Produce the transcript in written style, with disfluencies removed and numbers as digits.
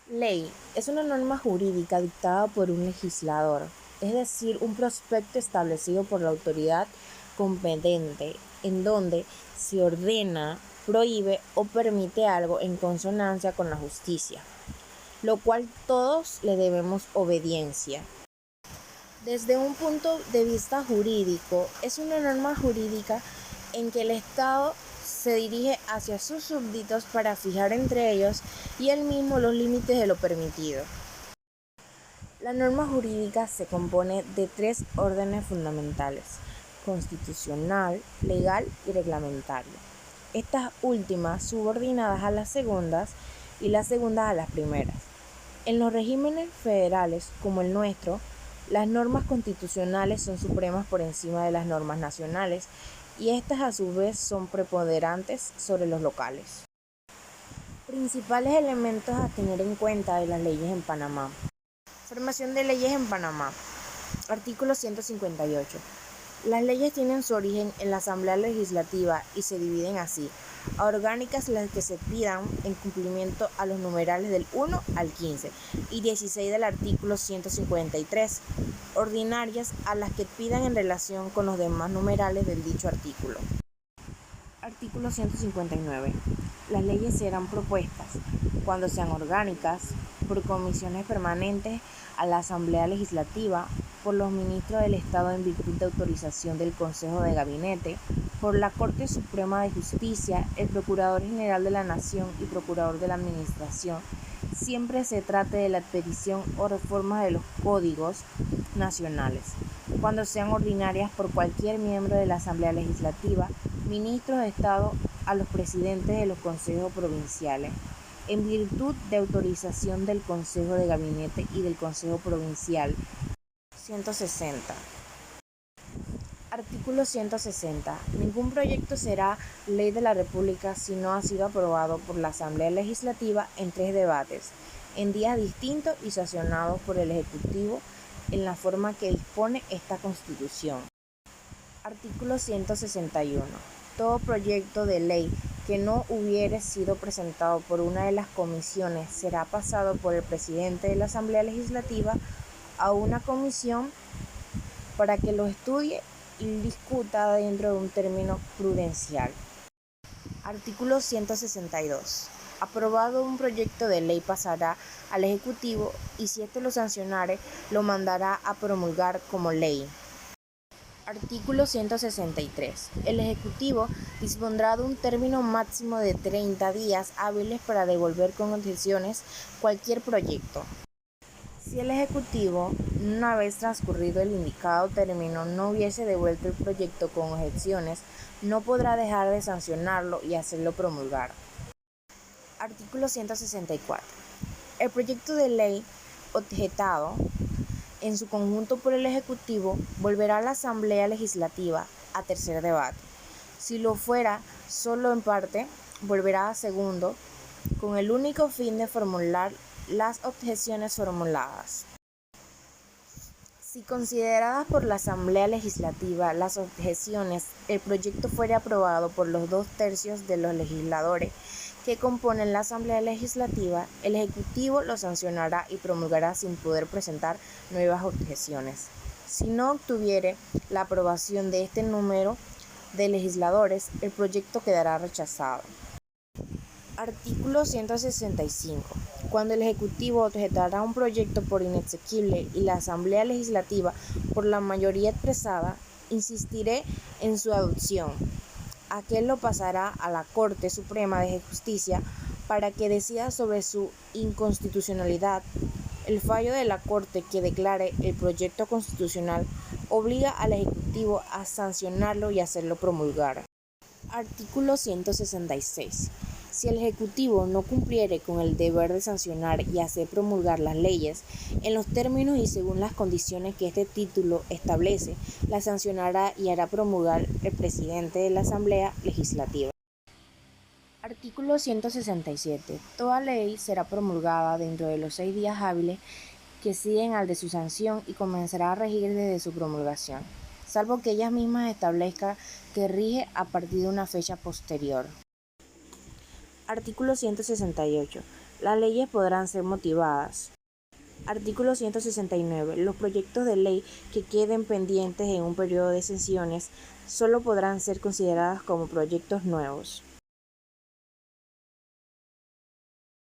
Ley es una norma jurídica dictada por un legislador, es decir, un prospecto establecido por la autoridad competente, en donde se ordena, prohíbe o permite algo en consonancia con la justicia, lo cual todos le debemos obediencia. Desde un punto de vista jurídico, es una norma jurídica en que el Estado se dirige hacia sus súbditos para fijar entre ellos y él mismo los límites de lo permitido. La norma jurídica se compone de tres órdenes fundamentales: constitucional, legal y reglamentario. Estas últimas subordinadas a las segundas y las segundas a las primeras. En los regímenes federales como el nuestro, las normas constitucionales son supremas por encima de las normas nacionales y estas a su vez son preponderantes sobre los locales. Principales elementos a tener en cuenta de las leyes en Panamá. Formación de leyes en Panamá. Artículo 158. Las leyes tienen su origen en la Asamblea Legislativa y se dividen así: a orgánicas, las que se pidan en cumplimiento a los numerales del 1 al 15 y 16 del artículo 153, ordinarias, a las que pidan en relación con los demás numerales del dicho artículo. Artículo 159. Las leyes serán propuestas, cuando sean orgánicas, por comisiones permanentes a la Asamblea Legislativa, por los ministros del Estado en virtud de autorización del Consejo de Gabinete, por la Corte Suprema de Justicia, el Procurador General de la Nación y Procurador de la Administración, siempre se trate de la petición o reforma de los códigos nacionales. Cuando sean ordinarias, por cualquier miembro de la Asamblea Legislativa, ministros de Estado, a los presidentes de los consejos provinciales, en virtud de autorización del Consejo de Gabinete y del Consejo Provincial. 160. Artículo 160. Ningún proyecto será ley de la República si no ha sido aprobado por la Asamblea Legislativa en 3 debates, en días distintos y sancionados por el Ejecutivo en la forma que dispone esta Constitución. Artículo 161. Todo proyecto de ley que no hubiere sido presentado por una de las comisiones será pasado por el presidente de la Asamblea Legislativa a una comisión para que lo estudie y discuta dentro de un término prudencial. Artículo 162. Aprobado un proyecto de ley pasará al Ejecutivo y si éste lo sancionare, lo mandará a promulgar como ley. Artículo 163. El Ejecutivo dispondrá de un término máximo de 30 días hábiles para devolver con objeciones cualquier proyecto. Si el Ejecutivo, una vez transcurrido el indicado término, no hubiese devuelto el proyecto con objeciones, no podrá dejar de sancionarlo y hacerlo promulgar. Artículo 164. El proyecto de ley objetado en su conjunto por el Ejecutivo volverá a la Asamblea Legislativa a tercer debate. Si lo fuera solo en parte, volverá a segundo, con el único fin de formular las objeciones formuladas. Si consideradas por la Asamblea Legislativa las objeciones, el proyecto fuera aprobado por los 2/3 de los legisladores que componen la Asamblea Legislativa, el Ejecutivo lo sancionará y promulgará sin poder presentar nuevas objeciones. Si no obtuviere la aprobación de este número de legisladores, el proyecto quedará rechazado. Artículo 165. Cuando el Ejecutivo objetará un proyecto por inexequible y la Asamblea Legislativa, por la mayoría expresada, insistirá en su adopción, aquel lo pasará a la Corte Suprema de Justicia para que decida sobre su inconstitucionalidad. El fallo de la Corte que declare el proyecto constitucional obliga al Ejecutivo a sancionarlo y hacerlo promulgar. Artículo 166. Si el Ejecutivo no cumpliere con el deber de sancionar y hacer promulgar las leyes en los términos y según las condiciones que este título establece, las sancionará y hará promulgar el presidente de la Asamblea Legislativa. Artículo 167. Toda ley será promulgada dentro de los 6 días hábiles que siguen al de su sanción y comenzará a regir desde su promulgación, salvo que ellas mismas establezcan que rige a partir de una fecha posterior. Artículo 168. Las leyes podrán ser motivadas. Artículo 169. Los proyectos de ley que queden pendientes en un periodo de sesiones solo podrán ser considerados como proyectos nuevos.